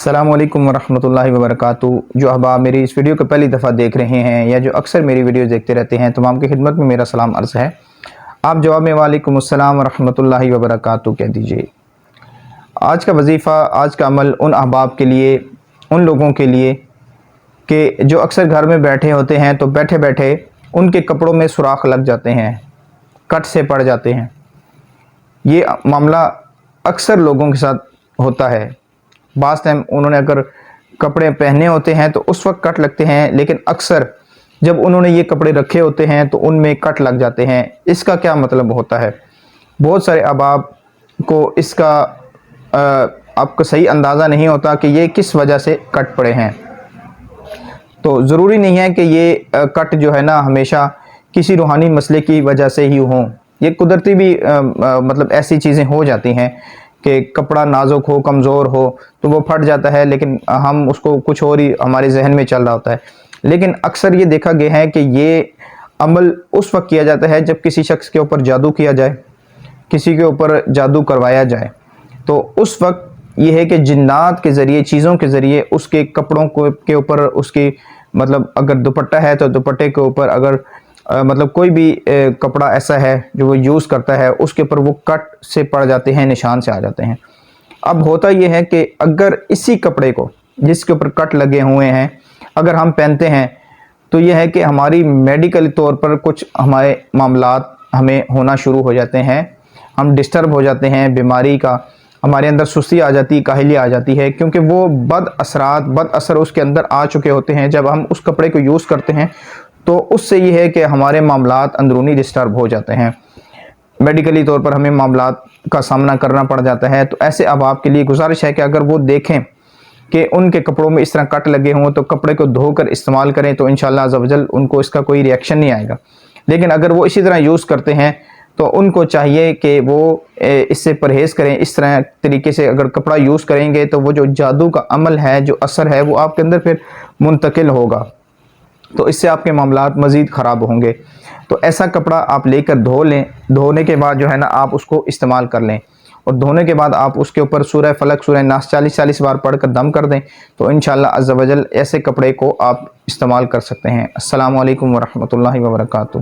السلام علیکم ورحمۃ اللہ وبرکاتہ۔ جو احباب میری اس ویڈیو کو پہلی دفعہ دیکھ رہے ہیں یا جو اکثر میری ویڈیوز دیکھتے رہتے ہیں، تمام کی خدمت میں میرا سلام عرض ہے۔ آپ جواب میں وعلیکم السلام ورحمۃ اللہ وبرکاتہ کہہ دیجئے۔ آج کا وظیفہ، آج کا عمل ان احباب کے لیے، ان لوگوں کے لیے کہ جو اکثر گھر میں بیٹھے ہوتے ہیں تو بیٹھے بیٹھے ان کے کپڑوں میں سوراخ لگ جاتے ہیں، کٹ سے پڑ جاتے ہیں۔ یہ معاملہ اکثر لوگوں کے ساتھ ہوتا ہے۔ بعض ٹائم انہوں نے اگر کپڑے پہنے ہوتے ہیں تو اس وقت کٹ لگتے ہیں، لیکن اکثر جب انہوں نے یہ کپڑے رکھے ہوتے ہیں تو ان میں کٹ لگ جاتے ہیں۔ اس کا کیا مطلب ہوتا ہے؟ بہت سارے احباب کو اس کا آپ کو صحیح اندازہ نہیں ہوتا کہ یہ کس وجہ سے کٹ پڑے ہیں۔ تو ضروری نہیں ہے کہ یہ کٹ جو ہے نا ہمیشہ کسی روحانی مسئلے کی وجہ سے ہی ہوں۔ یہ قدرتی بھی مطلب ایسی چیزیں ہو جاتی ہیں کہ کپڑا نازک ہو، کمزور ہو تو وہ پھٹ جاتا ہے، لیکن ہم اس کو کچھ اور ہی ہمارے ذہن میں چل رہا ہوتا ہے۔ لیکن اکثر یہ دیکھا گیا ہے کہ یہ عمل اس وقت کیا جاتا ہے جب کسی شخص کے اوپر جادو کیا جائے، کسی کے اوپر جادو کروایا جائے، تو اس وقت یہ ہے کہ جنات کے ذریعے، چیزوں کے ذریعے اس کے کپڑوں کے اوپر، اس کی مطلب اگر دوپٹہ ہے تو دوپٹے کے اوپر، اگر مطلب کوئی بھی کپڑا ایسا ہے جو وہ یوز کرتا ہے، اس کے اوپر وہ کٹ سے پڑ جاتے ہیں، نشان سے آ جاتے ہیں۔ اب ہوتا یہ ہے کہ اگر اسی کپڑے کو جس کے اوپر کٹ لگے ہوئے ہیں اگر ہم پہنتے ہیں تو یہ ہے کہ ہماری میڈیکل طور پر کچھ ہمارے معاملات ہمیں ہونا شروع ہو جاتے ہیں، ہم ڈسٹرب ہو جاتے ہیں، بیماری کا ہمارے اندر سستی آ جاتی، کاہلی آ جاتی ہے، کیونکہ وہ بد اثر اس کے اندر آ چکے ہوتے ہیں۔ جب ہم اس کپڑے کو یوز کرتے ہیں تو اس سے یہ ہے کہ ہمارے معاملات اندرونی ڈسٹرب ہو جاتے ہیں، میڈیکلی طور پر ہمیں معاملات کا سامنا کرنا پڑ جاتا ہے۔ تو ایسے احباب کے لیے گزارش ہے کہ اگر وہ دیکھیں کہ ان کے کپڑوں میں اس طرح کٹ لگے ہوں تو کپڑے کو دھو کر استعمال کریں، تو انشاءاللہ عز و جل ان کو اس کا کوئی ری ایکشن نہیں آئے گا۔ لیکن اگر وہ اسی طرح یوز کرتے ہیں تو ان کو چاہیے کہ وہ اس سے پرہیز کریں۔ اس طرح طریقے سے اگر کپڑا یوز کریں گے تو وہ جو جادو کا عمل ہے، جو اثر ہے، وہ آپ کے اندر پھر منتقل ہوگا، تو اس سے آپ کے معاملات مزید خراب ہوں گے۔ تو ایسا کپڑا آپ لے کر دھو لیں، دھونے کے بعد جو ہے نا آپ اس کو استعمال کر لیں، اور دھونے کے بعد آپ اس کے اوپر سورہ فلق، سورہ ناس 40 بار پڑھ کر دم کر دیں، تو انشاءاللہ عز و جل ایسے کپڑے کو آپ استعمال کر سکتے ہیں۔ السلام علیکم ورحمۃ اللہ وبرکاتہ۔